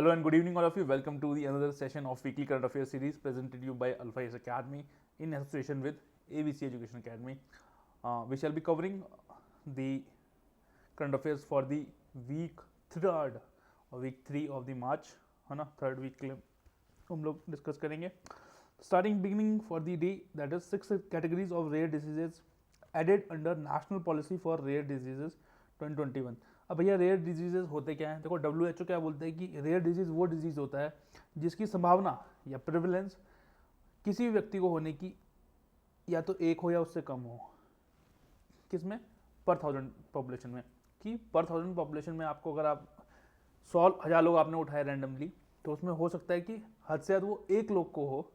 Hello and good evening, all of you. Welcome to the another session of Weekly Current Affairs series presented to you by Alpha Ace Academy in association with ABC Education Academy. We shall be covering the current affairs for the week 3rd और week 3 of the March, है ना, 3rd week के लिए हम लोग discuss करेंगे. Starting beginning for the day, that is 6 categories of rare diseases added under National Policy for Rare Diseases 2021. अब भैया रेयर डिजीजेज होते क्या हैं? देखो WHO क्या बोलते हैं कि रेयर डिजीज वो डिजीज होता है जिसकी संभावना या प्रेवलेंस किसी भी व्यक्ति को होने की या तो एक हो या उससे कम हो. किसमें? पर 1000 पॉपुलेशन में. कि पर 1000 पॉपुलेशन में आपको अगर आप 100,000 लोग आपने उठाए रैंडमली, तो उसमें हो सकता है कि हद से ज़्यादा वो एक लोग को हो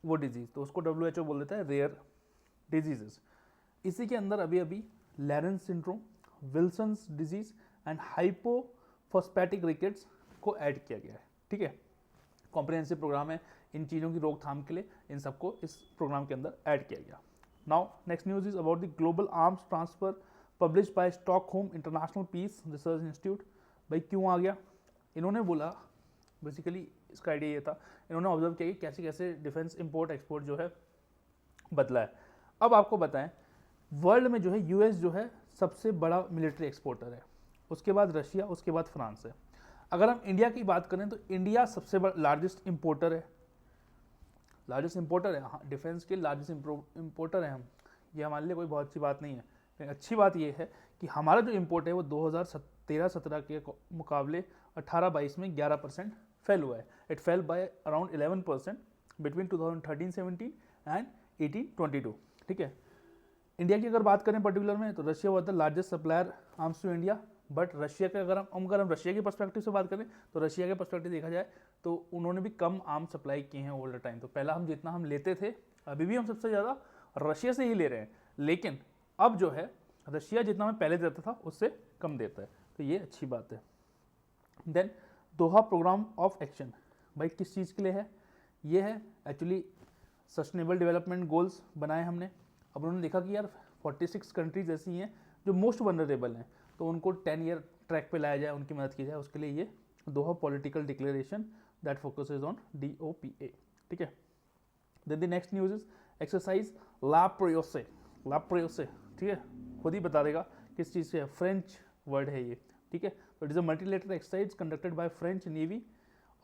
वो डिजीज, तो उसको WHO बोल देता है रेयर डिजीजेस. इसी के अंदर अभी अभी लैरेंस syndrome, Wilson's disease and hypophosphatemic rickets को ऐड किया गया है. ठीक है, कॉम्प्रिहेंसिव प्रोग्राम है इन चीज़ों की रोकथाम के लिए. इन सबको इस प्रोग्राम के अंदर ऐड किया गया. Now next news is about the global arms transfer published by Stockholm International Peace Research Institute. भाई क्यों आ गया? इन्होंने बोला, बेसिकली इसका आइडिया ये था, इन्होंने ऑब्जर्व किया कि कैसे कैसे डिफेंस इंपोर्ट एक्सपोर्ट जो है बदला है. अब आपको बताएं, वर्ल्ड में जो है यूएस जो है सबसे बड़ा मिलिट्री एक्सपोर्टर है, उसके बाद रशिया, उसके बाद फ्रांस है. अगर हम इंडिया की बात करें तो इंडिया सबसे बड़ा लार्जेस्ट इंपोर्टर है. हाँ, डिफेंस के लार्जेस्ट इंपोर्टर हैं हम. ये हमारे लिए कोई बहुत अच्छी बात नहीं है, लेकिन अच्छी बात ये है कि हमारा जो इंपोर्ट है वो 2013-17 के मुकाबले 18-22 में 11% फेल हुआ है. It fail by around 11% between 2013-17 and 18-22. ठीक है, इंडिया की अगर बात करें पर्टिकुलर में, तो Russia was the largest supplier arms to India. But Russia के अगर हम रशिया के पर्सपेक्टिव से बात करें, तो रशिया के पर्सपेक्टिव देखा जाए तो उन्होंने भी कम आर्म सप्लाई किए हैं ओवर द टाइम. तो पहला हम जितना हम लेते थे, अभी भी हम सबसे ज़्यादा रशिया से ही ले रहे हैं, लेकिन अब जो है रशिया जितना हमें पहले देता था उससे कम देता है. तो ये अच्छी बात है. Then Doha programme of action, भाई किस चीज़ के लिए है? ये है एक्चुअली सस्टेनेबल डेवलपमेंट गोल्स बनाए हमने. अब उन्होंने देखा कि यार 46 कंट्रीज ऐसी हैं जो मोस्ट वनरेबल हैं, तो उनको 10 ईयर ट्रैक पे लाया जाए, उनकी मदद की जाए. उसके लिए ये Doha political declaration that focuses on DOPA. ठीक है. Then the next news is exercise La Perouse. ठीक है, खुद ही बता देगा किस चीज़ से है. फ्रेंच वर्ड है ये. ठीक है, तो it is a multilateral exercise conducted by French navy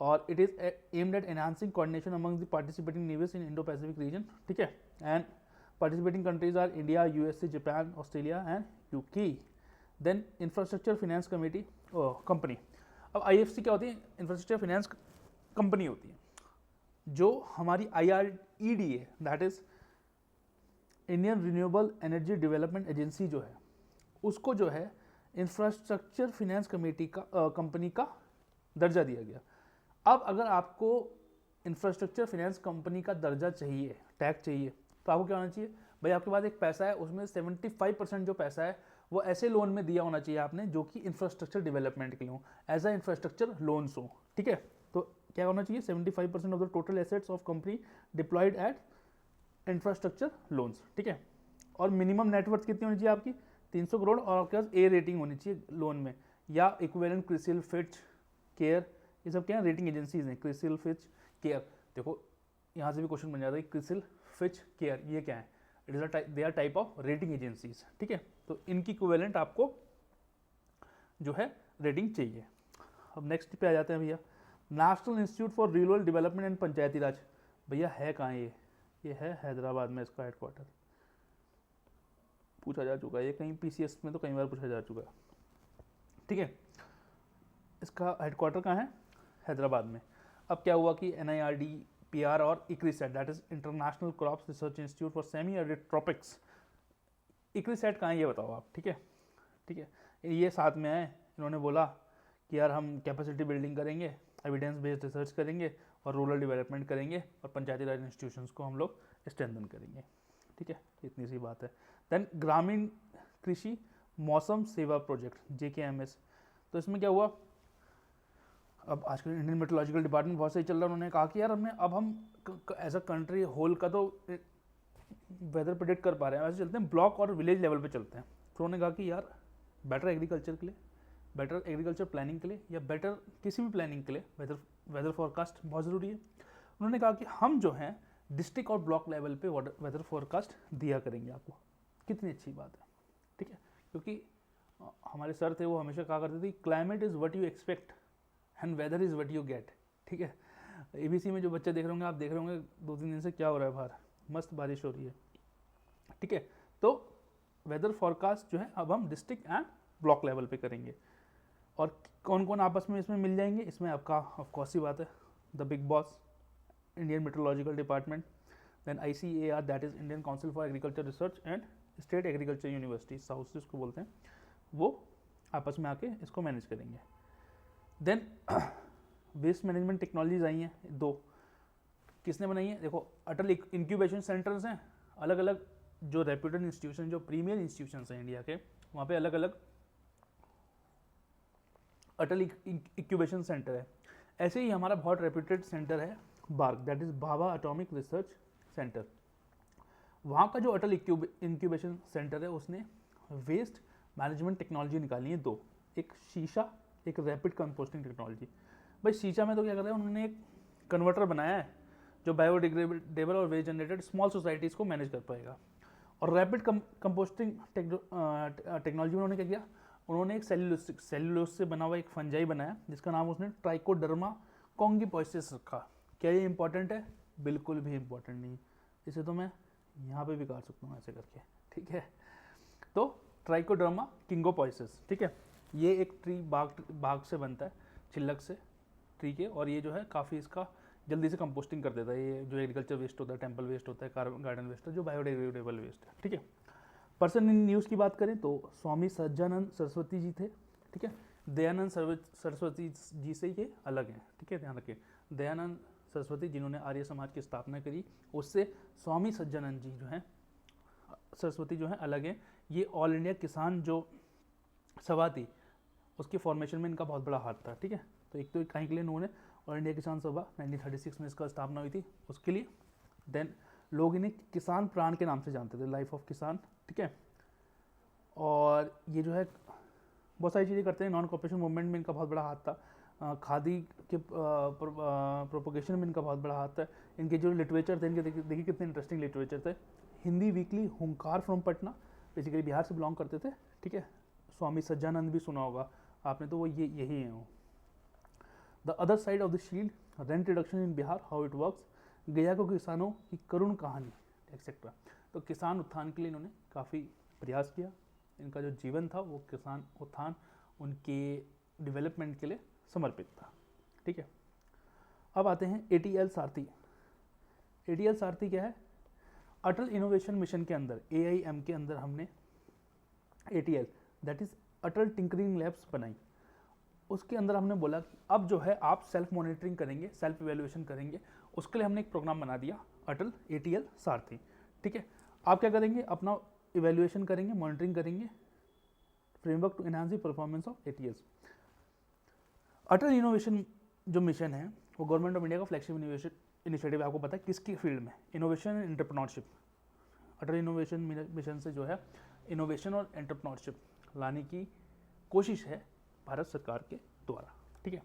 और it is aimed at enhancing coordination among the participating navies in Indo Pacific region. ठीक है, and participating countries are India, USA, Japan, Australia and UK. Then infrastructure finance committee company. अब IFC क्या होती है? Infrastructure finance company होती है. जो हमारी IRED है, that is Indian renewable energy development agency, जो है उसको जो है इंफ्रास्ट्रक्चर फाइनेंस कमेटी का कंपनी का दर्जा दिया गया. अब अगर आपको इंफ्रास्ट्रक्चर फाइनेंस कंपनी का दर्जा चाहिए, टैग चाहिए, तो आपको क्या होना चाहिए? भाई आपके पास एक पैसा है, उसमें 75% जो पैसा है वो ऐसे लोन में दिया होना चाहिए आपने जो कि इंफ्रास्ट्रक्चर डेवलपमेंट के लिए हो, एज अ इंफ्रास्ट्रक्चर लोन्स हो. ठीक है, तो क्या होना चाहिए? 75% of the total assets of company diploid eight infrastructure loans. ठीक है, और मिनिमम नेटवर्थ कितनी होनी चाहिए आपकी? 300 करोड़, और आपके पास A रेटिंग होनी चाहिए लोन में, या इक्विवेलेंट क्रिसिल, फिच, केयर. ये सब क्या है? रेटिंग एजेंसीज हैं. CRISIL, Fitch, care. देखो यहाँ से भी क्वेश्चन बन जाता है, क्रिसिल, फिच, केयर ये क्या है? It is they are type of rating agencies. ठीक है, तो इनकी इक्विवेलेंट आपको जो है रेटिंग चाहिए. अब नेक्स्ट पे आ जाते हैं भैया, national institute for rural development and Panchayati Raj. भैया है कहाँ ये है हैदराबाद में, इसका हेडक्वार्टर. पूछा जा चुका है ये कहीं PCS में, तो कई बार पूछा जा चुका है. ठीक है, इसका हेडक्वार्टर कहाँ है? हैदराबाद में. अब क्या हुआ कि NIRD, PR और ICRISAT, that is international crops research institute for semi arid tropics. ICRISAT कहाँ है ये बताओ आप. ठीक है, ठीक है, ये साथ में है. इन्होंने बोला कि यार हम कैपेसिटी बिल्डिंग करेंगे, एविडेंस बेस्ड रिसर्च करेंगे, और रूरल डेवलपमेंट करेंगे, और पंचायती राज इंस्टीट्यूशंस को हम लोग स्ट्रेंथन करेंगे. ठीक है, इतनी सी बात है. देन ग्रामीण कृषि मौसम सेवा प्रोजेक्ट, JKMS. तो इसमें क्या हुआ? अब आजकल इंडियन मेट्रोलॉजिकल डिपार्टमेंट बहुत सही चल रहा है. उन्होंने कहा कि यार अब हम एज अ कंट्री होल का तो वेदर प्रेडिक्ट कर पा रहे हैं, वैसे चलते हैं ब्लॉक और विलेज लेवल पे चलते हैं. तो उन्होंने कहा कि यार बेटर एग्रीकल्चर के लिए बेटर एग्रीकल्चर प्लानिंग के लिए या बेटर किसी भी प्लानिंग के लिए वेदर फोरकास्ट बहुत ज़रूरी है। उन्होंने कहा कि हम जो हैं डिस्ट्रिक्ट और ब्लॉक लेवल पे वेदर फोरकास्ट दिया करेंगे आपको। कितनी अच्छी बात है, ठीक है, क्योंकि हमारे सर थे वो हमेशा कहा करते थे climate is what you expect and weather is what you get. ठीक है, एबीसी में जो बच्चे देख रहे होंगे, आप देख रहे होंगे 2-3 दिन से क्या हो रहा है बाहर, मस्त बारिश हो रही है। ठीक है, तो वेदर फॉरकास्ट जो है अब हम डिस्ट्रिक्ट एंड ब्लॉक लेवल पे करेंगे। और कौन कौन आपस में इसमें मिल जाएंगे, इसमें आपका ऑफकोर्स ही बात है the big boss Indian meteorological department, then ICAR that is Indian council for agriculture research and state agriculture university, south से उसको बोलते हैं, वो आपस में आके इसको मैनेज करेंगे। देन वेस्ट मैनेजमेंट टेक्नोलॉजीज आई हैं 2, किसने बनाई है, देखो अटल इंक्यूबेशन सेंटर्स हैं, अलग अलग जो रेप्यूटेड इंस्टीट्यूशन, जो प्रीमियर इंस्टीट्यूशंस हैं इंडिया के, वहाँ पे अलग अलग अटल इंक्यूबेशन सेंटर है। ऐसे ही हमारा बहुत रेप्यूटेड सेंटर है BARC, that is Bhabha atomic research centre. वहाँ का जो अटल इंक्यूबेशन सेंटर है उसने वेस्ट मैनेजमेंट टेक्नोलॉजी निकाली है 2, एक शीशा, एक रैपिड कंपोस्टिंग टेक्नोलॉजी। भाई शीशा में तो क्या कर रहे हैं, उन्होंने एक कन्वर्टर बनाया है जो बायोडिग्रेडेबल और वेस्ट जनरेटेड स्मॉल सोसाइटीज़ को मैनेज कर पाएगा। और रैपिड कंपोस्टिंग टेक्नोलॉजी में उन्होंने क्या किया, उन्होंने एक सेल्यूलोज से बना हुआ एक फंजाई बनाया जिसका नाम उसने ट्राइकोडर्मा कॉन्गिपोइसिस रखा। क्या ये इंपॉर्टेंट है? बिल्कुल भी इंपॉर्टेंट नहीं, इसे तो मैं यहाँ पे भी काट सकता हूँ ऐसे करके। ठीक है, तो ट्राइकोडर्मा किंगोपोइसिस, ठीक है, ये एक ट्री बाग से बनता है, छिलक से ट्री के, और ये जो है काफ़ी इसका जल्दी से कंपोस्टिंग कर देता है। ये जो एग्रीकल्चर वेस्ट होता है, टेम्पल वेस्ट होता है, गार्डन वेस्ट है, जो बायोडिग्रेडेबल वेस्ट है। ठीक है, पर्सन इन न्यूज़ की बात करें तो स्वामी सज्जानंद सरस्वती जी थे। ठीक है, दयानंद सरस्वती जी से ये अलग हैं। ठीक है, ध्यान रखें, दयानंद सरस्वती जिन्होंने आर्य समाज की स्थापना करी, उससे स्वामी सज्जानंद जी जो हैं सरस्वती जो हैं अलग हैं। ये ऑल इंडिया किसान जो सभा थी उसके फॉर्मेशन में इनका बहुत बड़ा हाथ था। ठीक है, तो एक तो कहीं के लिए इन्होंने ऑल इंडिया किसान सभा 1936 में इसका स्थापना हुई थी उसके लिए। देन लोग इन्हें किसान प्राण के नाम से जानते थे, लाइफ ऑफ किसान। ठीक है, और ये जो है बहुत सारी चीज़ें करते हैं। नॉन कॉर्पोरेशन मूवमेंट में इनका बहुत बड़ा हाथ था, खादी के प्रोपोगेशन में इनका बहुत बड़ा हाथ है। इनके जो लिटरेचर थे, इनके देखिए कितने इंटरेस्टिंग लिटरेचर थे। हिंदी वीकली हुंकार फ्रॉम पटना, बेसिकली बिहार से बिलोंग करते थे। ठीक है, स्वामी सज्जानंद भी सुना होगा आपने, तो वो यही है वो। The other side of the shield, rent reduction in Bihar, how it works, गया को किसानों की करुण कहानी, एक्सेट्रा। तो किसान उत्थान के लिए इन्होंने काफ़ी प्रयास किया। इनका जो जीवन था वो किसान उत्थान, उनके डेवलपमेंट के लिए समर्पित था। ठीक है, अब आते हैं ATL सारथी। ATL सारथी क्या है? अटल इनोवेशन मिशन के अंदर, AIM के अंदर हमने ATL that is Atal tinkering labs बनाई। उसके अंदर हमने बोला कि अब जो है आप सेल्फ मॉनिटरिंग करेंगे, सेल्फ इवेल्युएशन करेंगे। उसके लिए हमने एक प्रोग्राम बना दिया, अटल ATL सारथी। ठीक है, आप क्या करेंगे, अपना इवेल्युएशन करेंगे, मॉनिटरिंग करेंगे, framework to enhance the performance of ATLs। Atal innovation जो मिशन है वो गवर्नमेंट ऑफ इंडिया का फ्लैगशिप इनिशिएटिव है। आपको पता है किसकी फील्ड में? Innovation and entrepreneurship. Atal innovation mission से जो है इनोवेशन और एंटरप्रेन्योरशिप लाने की कोशिश है भारत सरकार के द्वारा। ठीक है,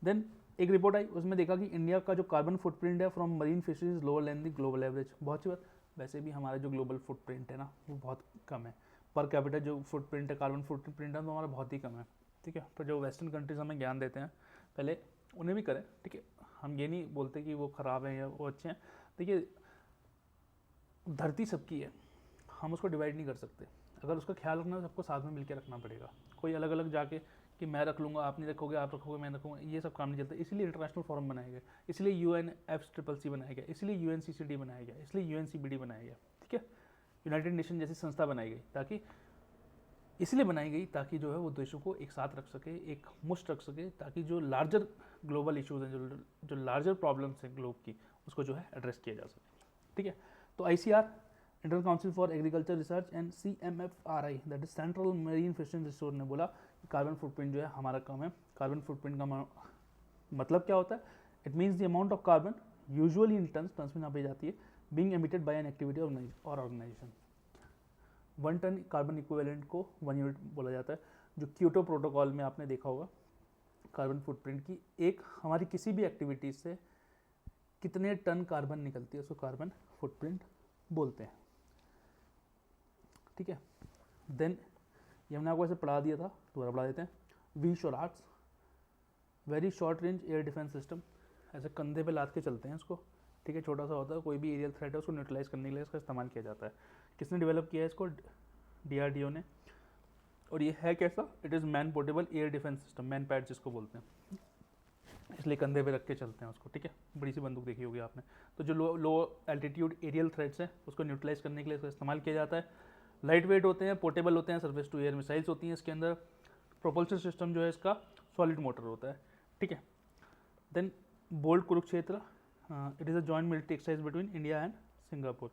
देन एक रिपोर्ट आई, उसमें देखा कि इंडिया का जो कार्बन फुटप्रिंट है from marine fisheries lower than the global average. बहुत सी बात, वैसे भी हमारा जो ग्लोबल फुटप्रिंट है ना वो बहुत कम है। पर कैपिटल जो फुटप्रिंट है, कार्बन फुटप्रिंट है, तो हमारा बहुत ही कम है। ठीक है, पर जो वेस्टर्न कंट्रीज हमें ज्ञान देते हैं पहले उन्हें भी करें। ठीक है, हम ये नहीं बोलते कि वो ख़राब हैं या वो अच्छे हैं। देखिए, धरती सबकी है, हम उसको डिवाइड नहीं कर सकते। अगर उसका ख्याल रखना है सबको साथ में मिलकर रखना पड़ेगा। कोई अलग अलग जाके कि मैं रख लूँगा, आप नहीं रखोगे, आप रखोगे, मैं रखूँगा, ये सब काम नहीं चलता। इसलिए इंटरनेशनल फोरम बनाया गया, इसलिए UNFCCC बनाया गया, इसलिए UNCCD बनाया गया, इसलिए UNCBD बनाया गया। ठीक है, यूनाइटेड नेशन जैसी संस्था बनाई गई, ताकि इसलिए बनाई गई ताकि जो है वो देशों को एक साथ रख सके, एक मुश्त रख सके, ताकि जो लार्जर ग्लोबल इश्यूज हैं, जो लार्जर प्रॉब्लम्स हैं ग्लोब की, उसको जो है एड्रेस किया जा सके। ठीक है, तो ICR international council for agriculture research and CMFRI that is central marine fisheries resource ने बोला कि कार्बन फुटप्रिंट जो है हमारा कम है। कार्बन फुटप्रिंट का मतलब क्या होता है? It means the amount of carbon usually in tons में नापी जाती है, being emitted by an activity और ऑर्गेनाइजेशन। 1 टन कार्बन इक्विवेलेंट को 1 यूनिट बोला जाता है। जो क्योटो प्रोटोकॉल में आपने देखा होगा कार्बन फुटप्रिंट की, एक हमारी किसी भी एक्टिविटीज से कितने टन कार्बन निकलती है उसको कार्बन फुटप्रिंट बोलते हैं। ठीक है, देन ये हमने आपको ऐसे पढ़ा दिया था, दोबारा पढ़ा देते हैं। V SHORADS, very short range air defence system, ऐसे कंधे पे लाद के चलते हैं इसको। ठीक है, छोटा सा होता है, कोई भी एरियल थ्रेट है उसको न्यूट्रलाइज करने के लिए इसका इस्तेमाल किया जाता है। किसने डेवलप किया है इसको? DRDO ने। और ये है कैसा? It is man portable air defence system, man pad जिसको बोलते हैं, इसलिए कंधे पे रख के चलते हैं उसको। ठीक है, बड़ी सी बंदूक देखी होगी आपने। तो जो लो एल्टीट्यूड एरियल थ्रेट्स हैं उसको न्यूट्रलाइज करने के लिए इसका इस्तेमाल किया जाता है। लाइट वेट होते हैं, पोर्टेबल होते हैं, सर्फेस टू एयर मिसाइल्स होती हैं इसके अंदर। प्रोपल्शन सिस्टम जो है इसका सॉलिड मोटर होता है। ठीक है, then bold Kurukshetra, it is a joint military exercise between India and Singapore.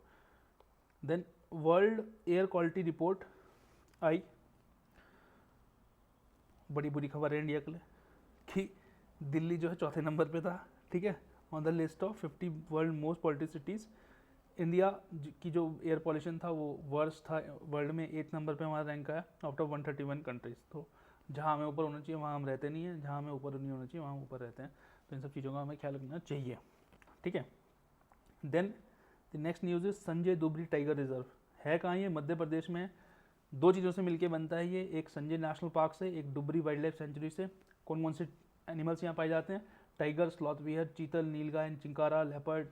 Then world air quality report आई, बड़ी बुरी खबर है इंडिया के लिए कि दिल्ली जो है चौथे नंबर पे था। ठीक है, on the list of 50 world most polluted cities. India की जो एयर पॉल्यूशन था वो वर्स्ट था, वर्ल्ड में 8 नंबर पे हमारा रैंक आया आउट ऑफ 131 कंट्रीज। तो जहाँ हमें ऊपर होना चाहिए वहाँ हम रहते नहीं हैं, जहाँ हमें ऊपर नहीं होना चाहिए वहाँ ऊपर रहते हैं। तो इन सब चीज़ों का हमें ख्याल रखना चाहिए। ठीक है, then the next news is Sanjay Dubri tiger reserve. है कहाँ ये? मध्य प्रदेश में। दो चीज़ों से मिलके बनता है ये, एक संजय नेशनल पार्क से, एक डुबरी वाइल्ड लाइफ सेंचुरी से। कौन कौन से एनिमल्स यहाँ पाए जाते हैं? टाइगर, स्लॉथ बियर, चीतल, नीलगाय, चिंकारा, लेपर्ड,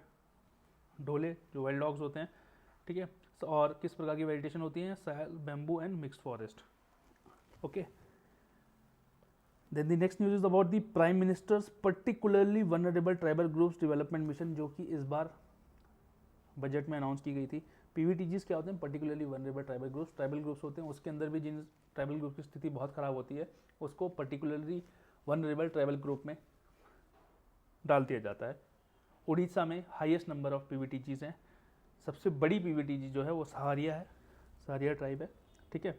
ढोले जो वाइल्ड डॉग्स होते हैं। ठीक है, और किस प्रकार की वेजिटेशन होती है? Sal, bamboo and mixed forest. Okay, then the next news is about the prime minister's particularly vulnerable tribal groups development mission, जो कि इस बार बजट में अनाउंस की गई थी। PVTGs क्या होते हैं? Particularly vulnerable tribal groups. Tribal groups होते हैं, उसके अंदर भी जिन ट्राइबल ग्रुप की स्थिति बहुत खराब होती है उसको पर्टिकुलरली वनरेबल ट्राइबल ग्रुप में डाल दिया जाता है। उड़ीसा में हाईएस्ट नंबर ऑफ PVTGs हैं। सबसे बड़ी PVTG जो है वो सहारिया है, सहारिया ट्राइब है। ठीक है,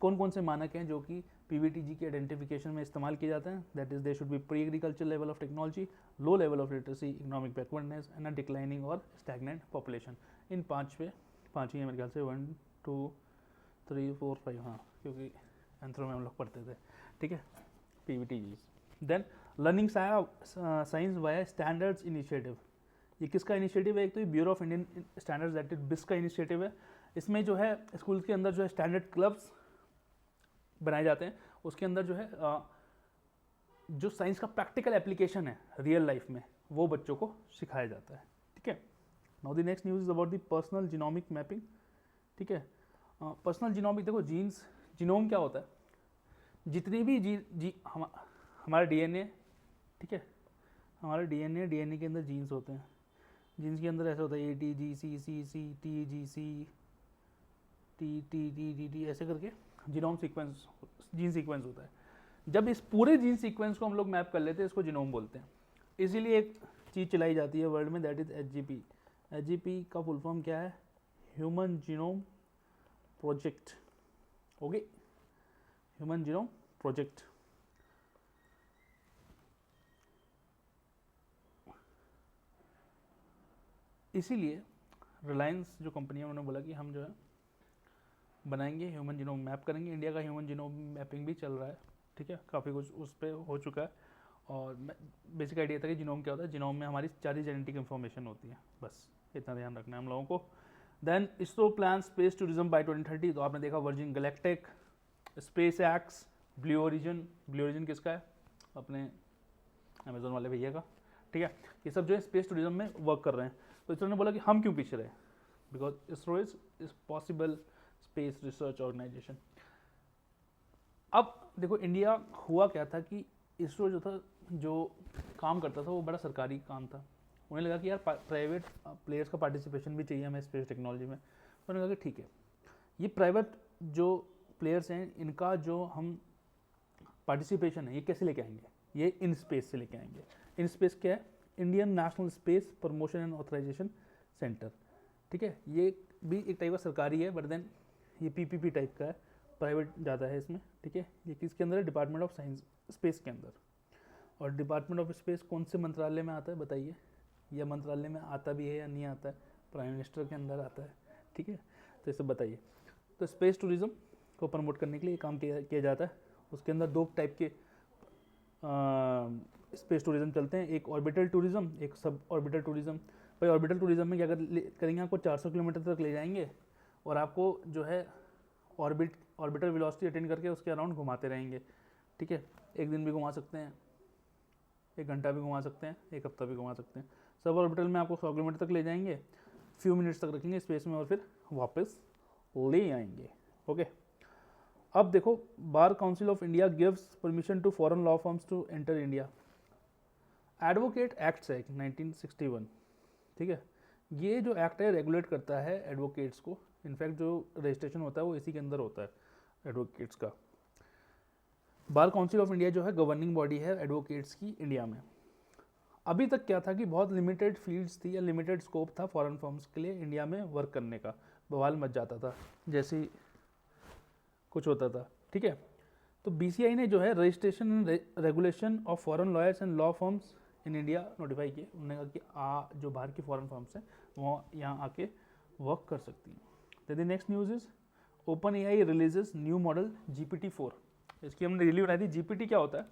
कौन कौन से मानक हैं जो कि PVTG के आइडेंटिफिकेशन में इस्तेमाल किए जाते हैं? That is they should be pre agriculture level of technology, low level of literacy, economic backwardness and a declining और स्टैग्नेंट पॉपुलेशन। इन पाँच ही है मेरे ख्याल से, 1 2 3 4 5, हाँ, क्योंकि एंथ्रो में हम लोग पढ़ते थे। ठीक है, PVTGs। Then learning science via standards initiative. ये किसका इनिशिएटिव है? एक तो ये bureau of Indian standards, that is BIS का इनिशिएटिव है। इसमें जो है स्कूल के अंदर जो है स्टैंडर्ड क्लब्स बनाए जाते हैं, उसके अंदर जो है जो साइंस का प्रैक्टिकल एप्लीकेशन है रियल लाइफ में वो बच्चों को सिखाया जाता है। ठीक है, now the next news is about the personal genomic mapping. ठीक है, पर्सनल जीनोमिक, देखो जीन्स, जीनोम क्या होता है? जितनी भी हमारा DNA, ठीक है, हमारा DNA के अंदर जीन्स होते हैं। जीन्स के अंदर ऐसा होता है ATGC, TGC, TTTTT ऐसे करके जीनोम सीक्वेंस, जीन सीक्वेंस होता है। जब इस पूरे जीन सीक्वेंस को हम लोग मैप कर लेते हैं, इसको जीनोम बोलते हैं। इसीलिए एक चीज़ चलाई जाती है वर्ल्ड में, दैट इज HGP। HGP का फुल फॉर्म क्या है? Human genome project. Okay, human genome project. इसीलिए रिलायंस जो कंपनी है उन्होंने बोला कि हम जो है बनाएंगे ह्यूमन जीनोम मैप करेंगे। इंडिया का ह्यूमन जीनोम मैपिंग भी चल रहा है। ठीक है, काफ़ी कुछ उस पर हो चुका है। और बेसिक आइडिया था कि जीनोम क्या होता है। जीनोम में हमारी सारी जेनेटिक इन्फॉर्मेशन होती है, बस इतना ध्यान रखना है हम लोगों को। Then ISRO plan space tourism by 2030। तो आपने देखा Virgin Galactic, SpaceX, Blue Origin. Blue Origin किसका है? अपने अमेजोन वाले भैया का। ठीक है, ये सब जो है स्पेस टूरिज्म में वर्क कर रहे हैं। तो इसरो ने बोला कि हम क्यों पीछे रहे? Because ISRO is possible space research organization. अब देखो इंडिया हुआ क्या था कि इसरो जो था, जो काम करता था वो बड़ा सरकारी काम था। उन्हें लगा कि यार प्राइवेट प्लेयर्स का पार्टिसिपेशन भी चाहिए हमें स्पेस टेक्नोलॉजी में। तो उन्होंने कहा कि ठीक है, ये प्राइवेट जो प्लेयर्स हैं इनका जो हम पार्टिसिपेशन है ये कैसे लेके आएंगे? ये इन स्पेस से लेके आएंगे। इन स्पेस क्या है? Indian national space promotion and authorization centre. ठीक है, ये भी एक टाइप का सरकारी है, बट देन ये PPP टाइप का है, प्राइवेट ज़्यादा है इसमें। ठीक है, ये किसके अंदर है? डिपार्टमेंट ऑफ साइंस स्पेस के अंदर। और डिपार्टमेंट ऑफ स्पेस कौन से मंत्रालय में आता है बताइए? या मंत्रालय में आता भी है या नहीं आता है? प्राइम मिनिस्टर के अंदर आता है। ठीक है, तो इसे बताइए। तो स्पेस टूरिज्म को प्रमोट करने के लिए काम किया जाता है। उसके अंदर दो टाइप के स्पेस टूरिज्म चलते हैं, एक ऑर्बिटल टूरिज्म, एक सब ऑर्बिटल टूरिज्म। भाई ऑर्बिटल टूरिज्म में क्या करेंगे, आपको 400 किलोमीटर तक ले जाएंगे और आपको जो है ऑर्बिटल वेलोसिटी अटेंड करके उसके अराउंड घुमाते रहेंगे। ठीक है, एक दिन भी घुमा सकते हैं, एक घंटा भी घुमा सकते हैं, एक हफ्ता भी घुमा सकते हैं। सब ऑर्बिटल में आपको 100 किलोमीटर तक ले जाएंगे, फ्यू मिनट्स तक रखेंगे स्पेस में और फिर वापस ले आएंगे। ओके, अब देखो, bar council of India gives permission to foreign law firms to enter India. Advocate act है 1961, ठीक है, ये जो एक्ट है रेगुलेट करता है एडवोकेट्स को। इनफैक्ट जो रजिस्ट्रेशन होता है वो इसी के अंदर होता है एडवोकेट्स का। बार काउंसिल ऑफ इंडिया जो है गवर्निंग बॉडी है एडवोकेट्स की इंडिया में। अभी तक क्या था कि बहुत लिमिटेड फील्ड्स थी या लिमिटेड स्कोप था फॉरेन फर्म्स के लिए इंडिया में वर्क करने का, बवाल मच जाता था जैसे ही कुछ होता था। ठीक है, तो बीसीआई ने जो है registration regulation of foreign lawyers and law firms in India notify किए। उन्होंने कहा कि जो बाहर की फॉरेन फर्म्स हैं वो यहाँ आके वर्क कर सकती हैं। The next news is open AI releases new model GPT-4। इसकी हमने रिव्यू बनाई थी। जीपीटी क्या होता है?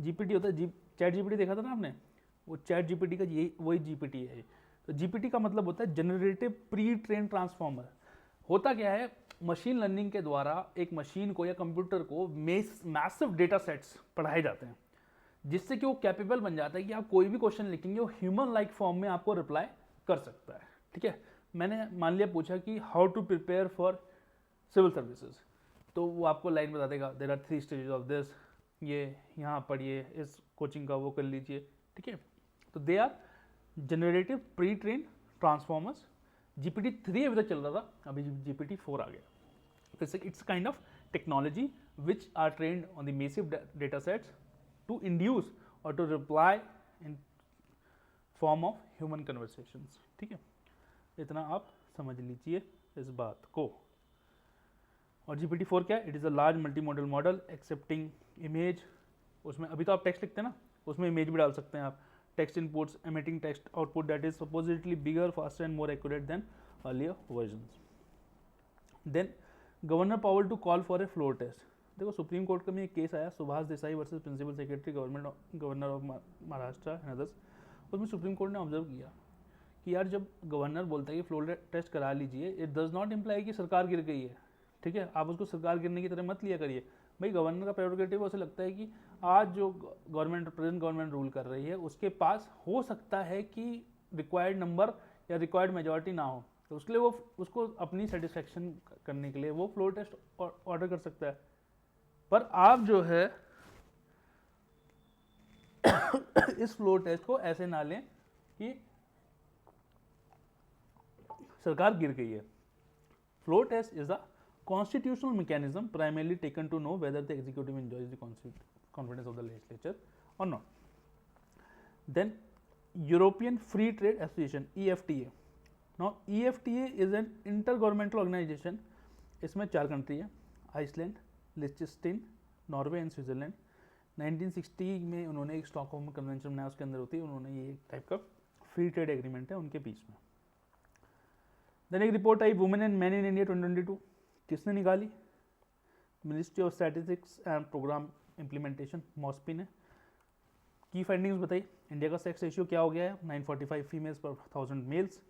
जीपीटी होता है चैट जीपीटी देखा था ना आपने, वो चैट जीपीटी का यही वही जीपीटी है। तो जीपीटी का मतलब होता है जनरेटिव प्री ट्रेन ट्रांसफॉर्मर। होता क्या है, मशीन लर्निंग के द्वारा एक मशीन को या कंप्यूटर को मैसिव डेटा सेट्स पढ़ाए जाते हैं, जिससे कि वो कैपेबल बन जाता है कि आप कोई भी क्वेश्चन लिखेंगे वो ह्यूमन लाइक फॉर्म में आपको रिप्लाई कर सकता है। ठीक है, मैंने मान लिया पूछा कि how to prepare for civil services, तो वो आपको लाइन बता देगा, there are 3 stages of this, ये यहाँ पढ़िए, इस कोचिंग का वो कर लीजिए। ठीक है, तो they are generative pre train transformers. GPT-3 अभी तक चल रहा था, अभी GPT-4 आ गया। It's kind of technology which are trained on the massive data sets to induce और to reply in form of human conversations. ठीक है, इतना आप समझ लीजिए इस बात को। और GPT-4 क्या है? It is a large multi modal model accepting image. उसमें अभी तो आप टेक्स्ट लिखते हैं ना, उसमें इमेज भी डाल सकते हैं आप। Text inputs emitting text output that is supposedly bigger, faster and more accurate than earlier versions. Then governor power to call for a floor test. देखो, सुप्रीम कोर्ट का में एक केस आया, Subhash Desai versus principal secretary governor of Maharashtra and others. उसमें supreme court ने observe किया कि यार जब गवर्नर बोलता है कि फ्लोर टेस्ट करा लीजिए, इट डज नॉट इम्प्लाई कि सरकार गिर गई है। ठीक है, आप उसको सरकार गिरने की तरह मत लिया करिए। भाई गवर्नर का प्रेरोगेटिव उसे लगता है कि आज जो प्रेजेंट गवर्नमेंट रूल कर रही है उसके पास हो सकता है कि रिक्वायर्ड नंबर या रिक्वायर्ड मेजॉरिटी ना हो, तो उसके लिए वो उसको अपनी सेटिस्फेक्शन करने के लिए वो फ्लोर टेस्ट ऑर्डर कर सकता है। पर आप जो है इस फ्लोर टेस्ट को ऐसे ना लें कि सरकार गिर गई है। Floor test is a constitutional mechanism primarily taken to know whether the executive enjoys the confidence of the legislature or not. Then European Free Trade Association EFTA. Now EFTA is an intergovernmental organization. इसमें 4 country है, Iceland, लिechtenstein, Norway and Switzerland. 1960 में उन्होंने एक Stockholm convention बनाया, उसके अंदर होती है, उन्होंने ये एक टाइप का फ्री ट्रेड एग्रीमेंट है उनके बीच में। देन एक रिपोर्ट आई women and man in India 2022, किसने निकाली? Ministry of statistics and programme implementation, MoSPI ने। की फाइंडिंग्स बताई, इंडिया का सेक्स रेशियो क्या हो गया है? 945 फीमेल्स पर 1000 males,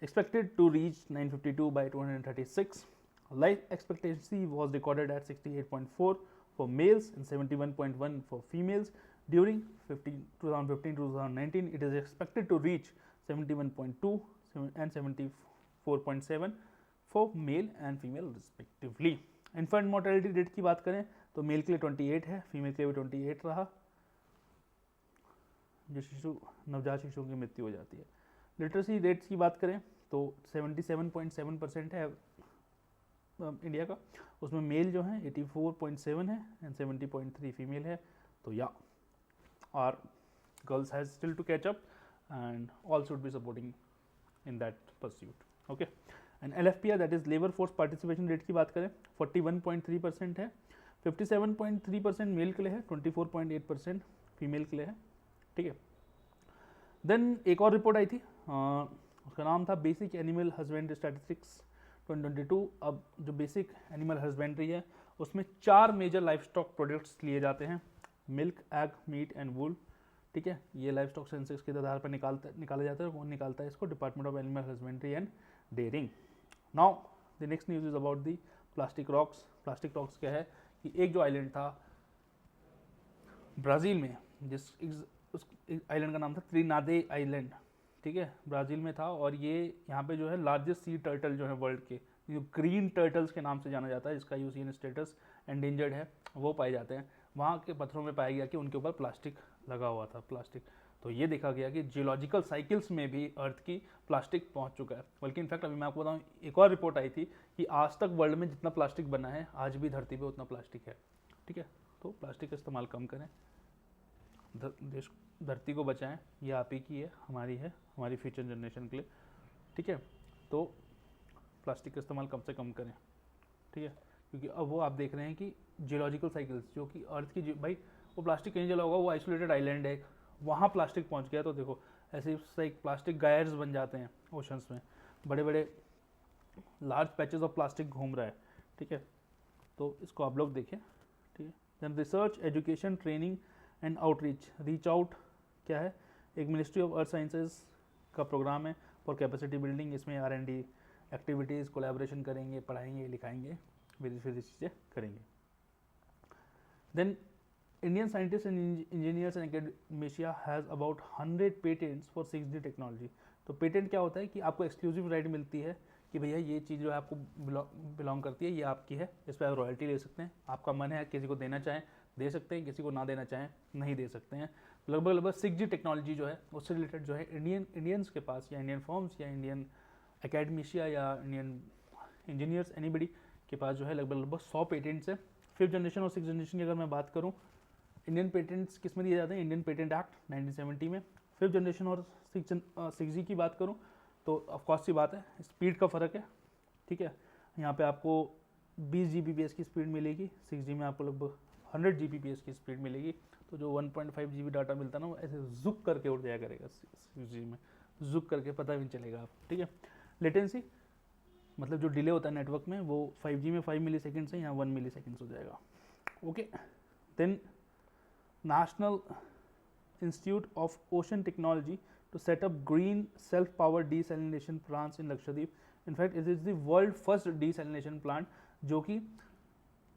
expected to reach 952 by 2036। Life expectancy was recorded at 68.4 for males and 71.1 for females during 2015 to 2019. It is expected to reach 71.2 and 74.7 for male and female respectively. Infant mortality rate की बात करें तो mail के लिए 28 है, female के लिए भी 28 रहा, जो नवजात शिशुओं की मृत्यु हो जाती है। लिटरेसी रेट्स की बात करें तो 77.7% है इंडिया का, उसमें मेल जो है 84.7 है एंड 70.3 फीमेल है। तो या और girls has still to catch up and all should be supporting in that pursuit. Okay, and LFPR दैट इज लेबर फोर्स पार्टिसिपेशन रेट की बात करें 41.3% है, 57.3% मेल के लिए है, 24.8% फीमेल के लिए है। ठीक है, देन एक और रिपोर्ट आई थी, उसका नाम था बेसिक एनिमल हस्बेंड्री स्टैटिस्टिक्स 2022 अब जो बेसिक एनिमल हस्बेंड्री है उसमें 4 मेजर लाइफ स्टॉक प्रोडक्ट्स लिए जाते हैं, milk, egg, meat and wool. ठीक है, ये लाइफ स्टॉक सेंसस के आधार पर निकाला जाता है। कौन निकालता है इसको? Department of animal husbandry and dairying. Now the next news is about the plastic rocks. Plastic rocks क्या है कि एक जो आइलैंड था ब्राज़ील में, उस आइलैंड का नाम था त्रिनादे आइलैंड। ठीक है, ब्राज़ील में था, और ये यहाँ पे जो है लार्जेस्ट सी टर्टल जो है वर्ल्ड के, जो ग्रीन टर्टल्स के नाम से जाना जाता है, जिसका यूसीएन स्टेटस एंडेंजर्ड है, वो पाए जाते हैं। वहाँ के पत्थरों में पाया गया कि उनके ऊपर प्लास्टिक लगा हुआ था, प्लास्टिक। तो ये देखा गया कि जियोलॉजिकल साइकिल्स में भी अर्थ की प्लास्टिक पहुँच चुका है। बल्कि इनफैक्ट अभी मैं आपको बताऊँ, एक और रिपोर्ट आई थी कि आज तक वर्ल्ड में जितना प्लास्टिक बना है, आज भी धरती पर उतना प्लास्टिक है। ठीक है, तो प्लास्टिक का इस्तेमाल कम करें, देश धरती को बचाएं, ये आप ही की है, हमारी है, हमारी फ्यूचर जनरेशन के लिए। ठीक है, तो प्लास्टिक का इस्तेमाल कम से कम करें। ठीक है, क्योंकि अब वो आप देख रहे हैं कि जियोलॉजिकल साइकिल्स जो कि अर्थ की, भाई वो प्लास्टिक कहीं जला होगा, वो आइसोलेटेड आइलैंड है, वहाँ प्लास्टिक पहुँच गया, तो देखो ऐसे ही प्लास्टिक गायर्स बन जाते हैं ओशंस में, बड़े बड़े लार्ज पैचेस ऑफ प्लास्टिक घूम रहा है। ठीक है, तो इसको आप लोग देखें। ठीक है, then research, education, training and outreach. Reach out क्या है? एक मिनिस्ट्री ऑफ अर्थ साइंसेज का प्रोग्राम है फॉर कैपेसिटी बिल्डिंग। इसमें R&D एक्टिविटीज़, कोलैबोरेशन करेंगे, पढ़ाएंगे, लिखाएंगे, फिर चीज़ें करेंगे। Then Indian scientist and engineers and academia has about 100 patents for 6G technology. तो पेटेंट क्या होता है कि आपको एक्सक्लूसिव राइट मिलती है कि भैया ये चीज़ जो है आपको बिलोंग करती है, ये आपकी है, इस पर आप रॉयल्टी ले सकते हैं। आपका मन है किसी को देना चाहें दे सकते हैं, किसी को ना देना चाहें नहीं दे सकते हैं। लगभग 6G टेक्नोलॉजी जो है उससे रिलेटेड जो है इंडियंस के पास, या इंडियन फर्म्स, या इंडियन एकेडमिशिया, या इंडियन इंजीनियर्स, एनीबडी के पास जो है लगभग 100 पेटेंट्स है। 5th जनरेशन और 6th जनरेशन की अगर मैं बात करूँ, इंडियन पेटेंट्स किस में दिए जाते हैं? इंडियन पेटेंट एक्ट 1970 में। 5th जनरेशन और 6G की बात करूँ तो ऑफकोर्स सी बात है, स्पीड का फ़र्क है। ठीक है, यहाँ पे आपको 20 Gbps की स्पीड मिलेगी, 6G में आपको लगभग 100 Gbps की स्पीड मिलेगी। तो जो 1.5 GB डाटा मिलता है ना, वो ऐसे जुक करके उड़ जाया करेगा 6G में, जुक करके पता भी नहीं चलेगा आप। ठीक है, लेटेंसी मतलब जो डिले होता है नेटवर्क में, वो 5G में 5 मिली सेकेंड से यहाँ 1 मिली सेकेंड्स हो जाएगा। Okay, then national institute of ocean technology to set up green self power desalination plants in Lakshadweep. In fact it is the world first desalination plant, जो कि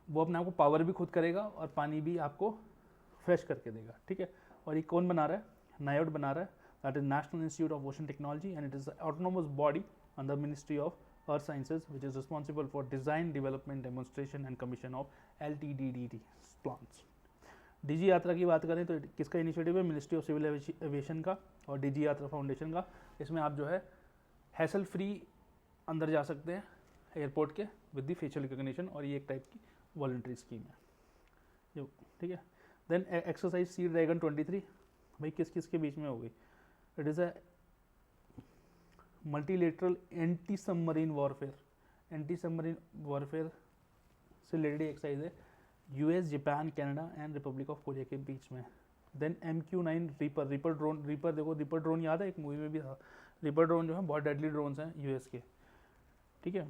वो अपने आप को पावर भी खुद करेगा और पानी भी आपको फ्रेश करके देगा। ठीक है, और ये कौन बना रहा है? नायोड बना रहा है, that is national institute of ocean technology, and it is autonomous body under ministry of earth sciences which is responsible for design, development, demonstration and commission of LTDDT plants. DG यात्रा की बात करें तो किसका इनिशिएटिव है? Ministry of civil aviation का और DG यात्रा फाउंडेशन का। इसमें आप जो है हैसल फ्री अंदर जा सकते हैं एयरपोर्ट के विद द फेशियल रिकग्निशन, और ये एक टाइप की वॉलंटरी स्कीम है जो। ठीक है, देन एक्सरसाइज सी ड्रैगन 23, भाई किस किस के बीच में हो गई? It is a multilateral anti submarine warfare, anti submarine warfare से रिलेटेड एक्सरसाइज है US, Japan, Canada and Republic of Korea के बीच में। Then MQ-9 reaper drone. Reaper देखो, रीपर ड्रोन याद है, एक मूवी में भी था। रीपर ड्रोन जो है बहुत डेडली ड्रोन्स हैं US के। ठीक है,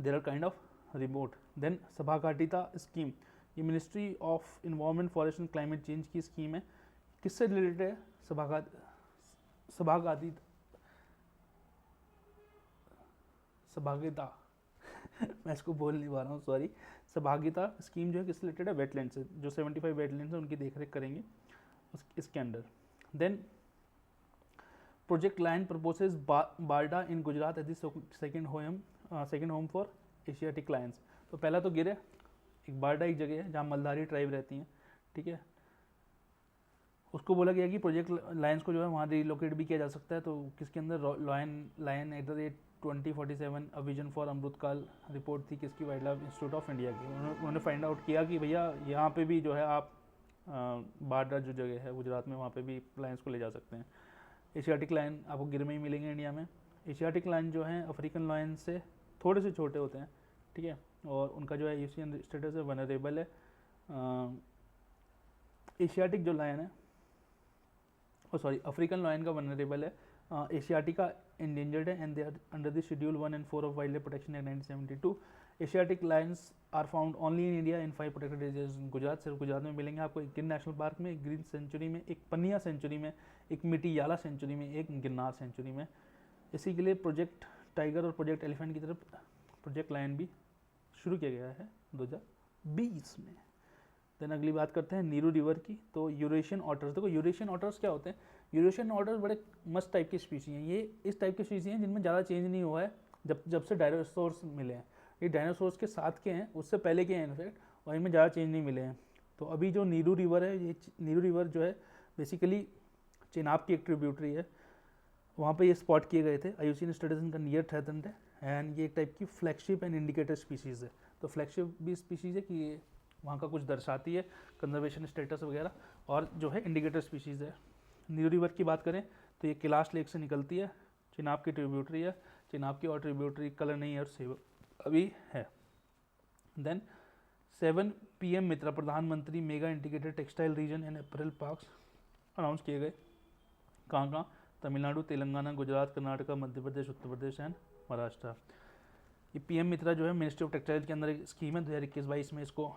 there are kind of remote. Then सभागाटिता स्कीम, ये ministry of environment, forest and climate change की स्कीम है। किससे रिलेटेड है? सभागिता मैं इसको बोल नहीं पा रहा हूँ, सॉरी। सभागिता स्कीम जो है किससे रिलेटेड है? वेटलैंड से। जो 75 वेटलैंड्स हैं उनकी देखरेख करेंगे इसके under. Then project lion proposes Barda in Gujarat as the second home for Asiatic lions. तो पहला तो गिर है, एक बारडा एक जगह है जहाँ मलधारी ट्राइब रहती हैं। ठीक है, उसको बोला गया कि प्रोजेक्ट लायंस को जो है वहाँ रिलोकेट भी किया जा सकता है। तो किसके अंदर? Lion at 2047 a vision for Amritkaal report थी किसकी? Wildlife institute of India की। उन्होंने फाइंड आउट किया कि भैया यहाँ पे भी जो है आप बारडा जो जगह है गुजरात में, वहाँ पे भी लायंस को ले जा सकते हैं। एशियाटिक लायन आपको गिर में ही मिलेंगे इंडिया में। एशियाटिक लायन जो है अफ्रीकन लायन से थोड़े से छोटे होते हैं। ठीक है, और उनका जो है यूसीएन स्टेटस है वनरेबल है। एशियाटिक जो लायन है, सॉरी अफ्रीकन लायन का वनरेबल है, asiatica endangered and they are under the Schedule 1 and 4 of Wildlife Protection Act 1972. Asiatic lions are found only in India in 5 protected areas in Gujarat, सिर्फ गुजरात में मिलेंगे आपको, एक गिर नेशनल पार्क में, एक ग्रीन सेंचुरी में, एक पनिया सेंचुरी में, एक मिटीयाला सेंचुरी में, एक गिरनार सेंचुरी में। इसी के लिए प्रोजेक्ट टाइगर और प्रोजेक्ट एलिफेंट की तरफ प्रोजेक्ट लायन भी शुरू किया गया है 2020 में। देन अगली बात करते हैं नीरू रिवर की। तो यूरेशियन ऑटर्स, देखो यूरेशियन ऑटर्स क्या होते हैं? यूरेशियन ऑटर्स बड़े मस्त टाइप की स्पीसी हैं। ये इस टाइप की स्पीसी हैं जिनमें ज़्यादा चेंज नहीं हुआ है जब से डायनासोर्स मिले हैं। ये डायनासोर्स के साथ के हैं, उससे पहले के हैं इनफैक्ट, और इनमें ज़्यादा चेंज नहीं मिले हैं। तो अभी जो नीरू रिवर है, ये नीरू रिवर जो है बेसिकली चेनाब की एक ट्रिब्यूटरी है, वहाँ पे ये स्पॉट किए गए थे। IUCN स्टेटस इनका नियर थ्रेटन्ड है एंड ये एक टाइप की फ्लैगशिप एंड इंडिकेटर स्पीसीज़ है। तो फ्लैगशिप भी स्पीसीज़ है कि ये वहाँ का कुछ दर्शाती है, कंजर्वेशन स्टेटस वगैरह, और जो है इंडिकेटर स्पीसीज़ है। नीरू रिवर की बात करें तो ये कैलाश लेक से निकलती है, चेनाब की ट्रिब्यूटरी है। चेनाब की और ट्रिब्यूटरी कलर नहीं है और सेव अभी है। देन 7 PM मित्रा, प्रधानमंत्री mega integrated textile reason and apparel parks announce किए गए। कहाँ कहाँ? तमिलनाडु, तेलंगाना, गुजरात, कर्नाटका, मध्य प्रदेश, उत्तर प्रदेश एंड महाराष्ट्र। ये PM मित्रा जो है मिनिस्ट्री ऑफ टेक्सटाइल के अंदर एक स्कीम है, 2021-22 में इसको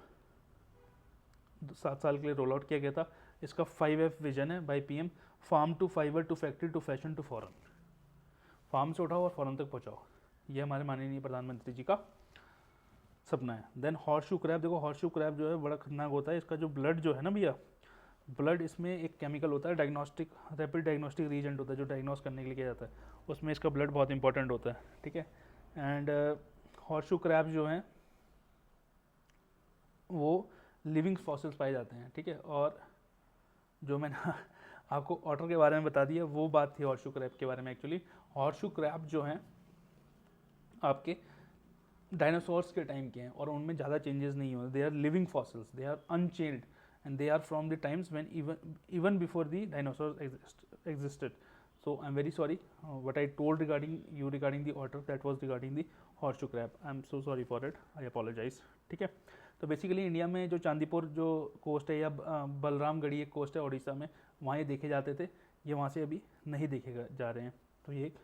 7 साल के लिए रोल आउट किया गया था। इसका 5F विजन है by PM, farm to fibre to factory to fashion to foreign. Farm से उठाओ और फॉरेन तक पहुँचाओ, ये हमारे माननीय प्रधानमंत्री जी का सपना है। देन हॉर्सशू क्रैब, देखो हॉर्सशू क्रैब जो है बड़ा खतरनाक होता है। इसका जो ब्लड जो है ना भैया, ब्लड इसमें एक केमिकल होता है, डायग्नोस्टिक रैपिड डायग्नोस्टिक रीजेंट होता है जो डायग्नोस करने के लिए किया जाता है, उसमें इसका ब्लड बहुत इंपॉर्टेंट होता है, ठीक है। एंड हॉर्सशू क्रैब जो हैं वो लिविंग फॉसिल्स पाए जाते हैं, ठीक है। और जो मैंने आपको ऑटर के बारे में बता दिया वो बात थी हॉर्सशू क्रैब के बारे में। एक्चुअली हॉर्सशू क्रैब जो हैं आपके डायनासोर्स के टाइम के हैं और उनमें ज़्यादा चेंजेस नहीं हुए। They are living fossils, they are unchanged and they are from the times when even before the dinosaurs existed. So I'm very sorry, what I told regarding the otter, that was regarding the horseshoe crab. I'm so sorry for it, I apologize, ठीक है। तो basically India में जो चांदीपुर जो coast है या बलरामगढ़ी एक coast है उड़ीसा में, वहाँ ये देखे जाते थे, ये वहाँ से अभी नहीं देखे जा रहे हैं। तो ये एक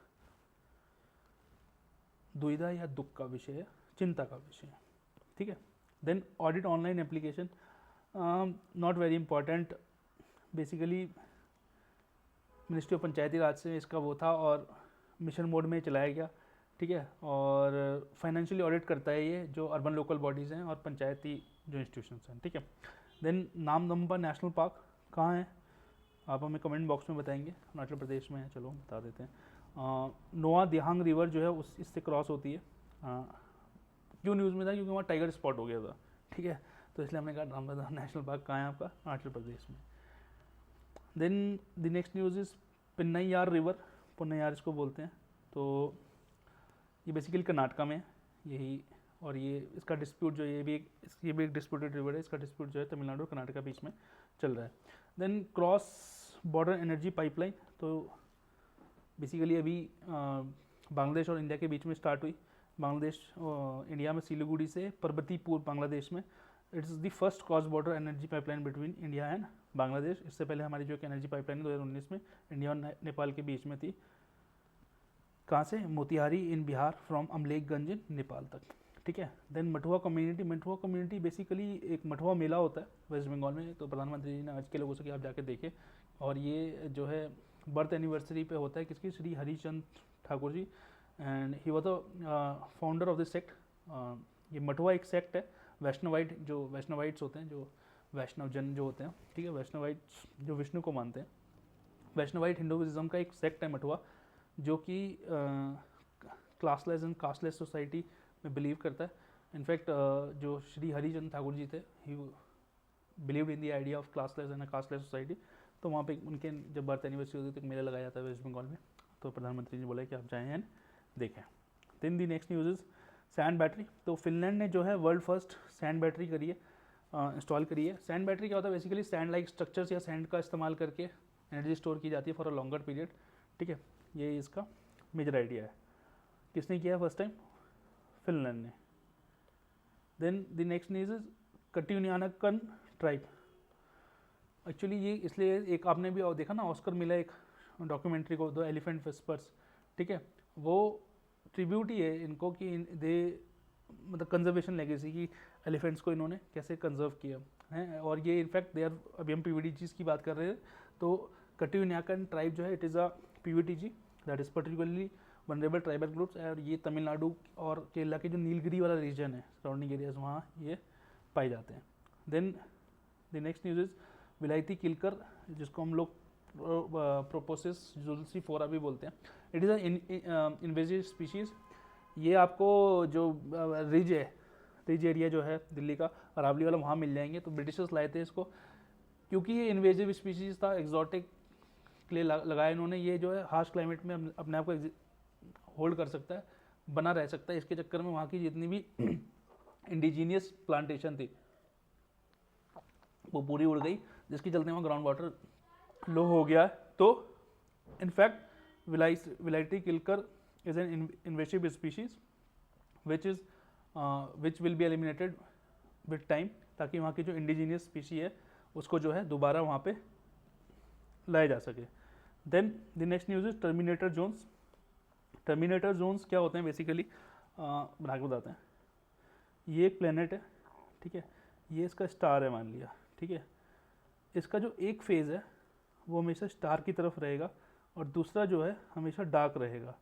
दुविधा या दुख का विषय है, चिंता का विषय है, ठीक है। Then audit online application, not very important. Basically ministry of Panchayati Raj से इसका वो था और मिशन मोड में चलाया गया, ठीक है। और फाइनेंशियली ऑडिट करता है ये जो अर्बन लोकल बॉडीज़ हैं और पंचायती जो इंस्टीट्यूशंस हैं, ठीक है। देन नामदम्बा नेशनल पार्क कहाँ है, आप हमें कमेंट बॉक्स में बताएंगे। अरुणाचल प्रदेश में है, चलो बता देते हैं। नोआ दिहांग रिवर जो है उस इससे क्रॉस होती है। क्यों न्यूज़ में था? क्योंकि वहाँ टाइगर स्पॉट हो गया था, ठीक है। तो इसलिए हमने कहा नामदम्बा नेशनल पार्क कहाँ है आपका? अरुणाचल प्रदेश में। Then the next news is Pennaiyar river, Ponnaiyar इसको बोलते हैं। तो ये बेसिकली कर्नाटका में है यही, और ये इसका डिस्प्यूट जो ये भी एक डिस्प्यूटेड रिवर है। इसका डिस्प्यूट जो है तमिलनाडु और कर्नाटका बीच में चल रहा है। Then cross border energy pipeline, तो बेसिकली अभी बांग्लादेश और इंडिया के बीच में स्टार्ट हुई। बांग्लादेश इंडिया में सिलीगुड़ी से पर्वतीपुर बांग्लादेश में। It's the first cross border energy pipeline between India and Bangladesh. इससे पहले हमारी जो एनर्जी पाइपलाइन 2019 में इंडिया और नेपाल के बीच में थी। कहाँ से? मोतिहारी इन बिहार फ्रॉम अमलेखगंज इन नेपाल तक, ठीक है। देन मठुआ कम्युनिटी बेसिकली एक मठुआ मेला होता है वेस्ट बंगाल में। तो प्रधानमंत्री जी ने आज के लोगों से कि आप जाके देखें, और ये जो है बर्थ एनिवर्सरी पे होता है किसकी? Shri Harichand Thakur ji, and he was the founder of this sect. ये मठुआ एक सेक्ट है, वैष्णवाइट जो वैष्णवाइट्स होते हैं, जो वैष्णव जन जो होते हैं, ठीक है। वैष्णवाइट्स जो विष्णु को मानते हैं, वैष्णवाइट हिंदुइज्म का एक सेक्ट है मठुआ, जो कि क्लासलेस एंड कास्टलेस सोसाइटी में बिलीव करता है। इनफैक्ट जो श्री हरिचंद ठाकुर जी थे, ही believe in the idea of classless and casteless society. तो वहाँ पे उनके जब बर्थ एनिवर्सरी होती है तो एक मेला लगाया जाता है वेस्ट बंगाल में। तो प्रधानमंत्री जी बोला कि आप जाएँ एंड देखें। Then the next news is sand battery. तो फिनलैंड ने जो है वर्ल्ड फर्स्ट सैंड बैटरी करी है, इंस्टॉल करी है। सैंड बैटरी क्या होता है? बेसिकली सैंड लाइक स्ट्रक्चर्स या सैंड का इस्तेमाल करके एनर्जी स्टोर की जाती है फॉर अ लॉन्गर पीरियड, ठीक है। ये इसका मेजर आइडिया है। किसने किया फर्स्ट टाइम? फिनलैंड ने। Then the next news is Kattunayakan tribe. Actually ये इसलिए एक आपने भी देखा ना, ऑस्कर मिला एक डॉक्यूमेंट्री को, द एलिफेंट विस्पर्स, ठीक है, वो ट्रिब्यूट ही है इनको कि दे मतलब कंजर्वेशन लेगेसी की एलिफेंट्स को इन्होंने कैसे कंजर्व किया है। और ये इनफैक्ट दे आर, अभी हम पीवीटीजीज की बात कर रहे हैं, तो कट्यूनियाकन ट्राइब जो है it is a PVTG that is particularly vulnerable tribal groups, और ये तमिलनाडु और केरला के जो नीलगिरी वाला रीजन है सराउंडिंग एरियाज वहाँ ये पाए जाते हैं। Then the next news is vilayati kikar, जिसको हम लोग प्रोपोसिस जुल्सीफोरा भी बोलते हैं। It is a invasive species. ये आपको जो रिज है, रिज एरिया जो है दिल्ली का अरावली वाला, वहाँ मिल जाएंगे। तो ब्रिटिशर्स लाए थे इसको क्योंकि ये इन्वेजिव स्पीशीज़ था, एक्जॉटिक के लिए लगाया इन्होंने। ये जो है हार्श क्लाइमेट में अपने आप को होल्ड कर सकता है, बना रह सकता है। इसके चक्कर में वहाँ की जितनी भी इंडिजीनियस प्लांटेशन थी वो पूरी उड़ गई, जिसके चलते वहाँ ग्राउंड वाटर लो हो गया। तो in fact vilayati kikar is an invasive species which will be eliminated with time, ताकि वहाँ की जो इंडिजीनियस स्पीशी है उसको जो है दोबारा वहाँ पे लाया जा सके। Then the next news is terminator zones. Terminator zones क्या होते हैं बेसिकली, बना के बताते हैं। ये एक प्लेनेट है, ठीक है, ये इसका स्टार है मान लिया, ठीक है। इसका जो एक फेज़ है वो हमेशा स्टार की तरफ रहेगा और दूसरा जो है हमेशा डार्क रहेगा,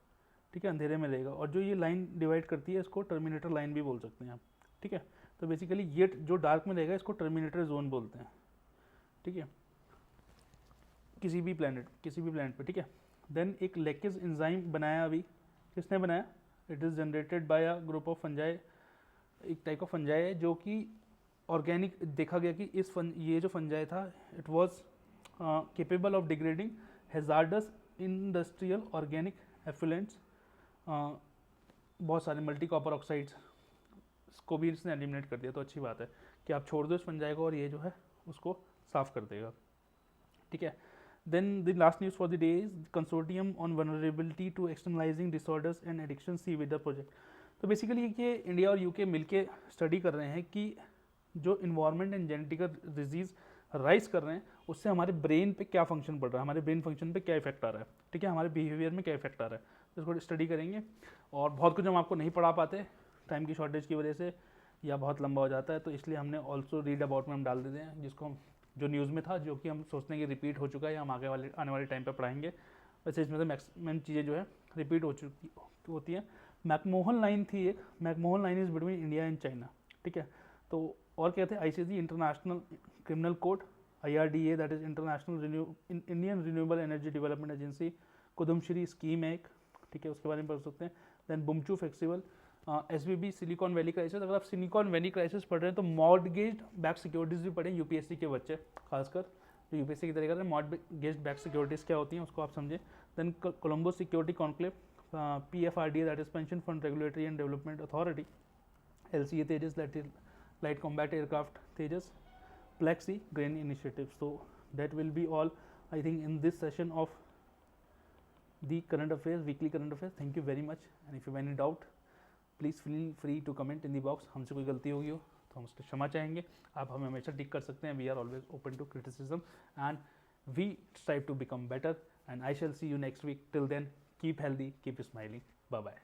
ठीक है, अंधेरे में रहेगा। और जो ये लाइन डिवाइड करती है इसको टर्मिनेटर लाइन भी बोल सकते हैं आप, ठीक है। तो बेसिकली ये जो डार्क में रहेगा इसको टर्मिनेटर जोन बोलते हैं, ठीक है, किसी भी प्लैनेट पे, ठीक है। देन एक लेकिस एंजाइम बनाया, अभी किसने बनाया, it is generated by a group of fungi. एक टाइप ऑफ फंजाई है जो कि ऑर्गेनिक, देखा गया कि ये जो फंजाई था it was capable of degrading hazardous industrial organic effluents, बहुत सारे मल्टी कॉपर ऑक्साइड्स को भी इसने एलिमिनेट कर दिया। तो अच्छी बात है कि आप छोड़ दो इस फंजाई को और ये जो है उसको साफ कर देगा, ठीक है। Then the last news for the day is consortium on vulnerability to externalizing disorders and addiction CVIDA project। तो बेसिकली ये इंडिया और यूके मिलके स्टडी कर रहे हैं कि जो environment and genetic disease rise कर रहे हैं उससे हमारे ब्रेन पे क्या फंक्शन पड़ रहा है, हमारे ब्रेन फंक्शन पे क्या इफेक्ट आ रहा है, ठीक है, हमारे बिहेवियर में क्या इफेक्ट आ रहा है। तो इसको स्टडी करेंगे। और बहुत कुछ हम आपको नहीं पढ़ा पाते टाइम की शॉर्टेज की वजह से, या बहुत लंबा हो जाता है, तो इसलिए हमने ऑल्सो रीड अबाउट में हम डाल देते हैं, जिसको हम जो न्यूज़ में था, जो कि हम सोचते हैं कि रिपीट हो चुका है या हम आने वाले टाइम पे पढ़ाएंगे। वैसे इसमें तो मैक्सिमम चीज़ें जो है रिपीट होती हैं। मैकमोहन लाइन थी एक, McMahon line is between India and China, ठीक है। तो और क्या थे, ICC international criminal court, IRDA that is Indian renewable energy development agency, Kudumbashree scheme है एक, ठीक है, उसके बारे में पढ़ सकते हैं। Then Bumchu festival, SVB Silicon Valley crisis. अगर आप सिलिकॉन वैली क्राइसिस पढ़ रहे हैं तो मॉर्टगेज बैक सिक्योरिटीज़ भी पढ़ें, UPSC के बच्चे खासकर जो UPSC की तरह कर रहे हैं। मॉर्टगेज बैक सिक्योरिटीज़ क्या होती हैं उसको आप समझें। Then Colombo security conclave, PFRDA that is pension fund regulatory and development authority, LCA Tejas that is light combat aircraft Tejas, Black Sea grain initiative. So that will be all I think in this session of the current affairs, weekly current affairs. Thank you very much and if you have any doubt please feel free to comment in the box. हमसे कोई गलती होगी हो तो हम उसकी क्षमा चाहेंगे। आप हमें हमेशा टिक कर सकते हैं। We are always open to criticism and we strive to become better and I shall see you next week. Till then keep healthy, keep smiling, bye bye.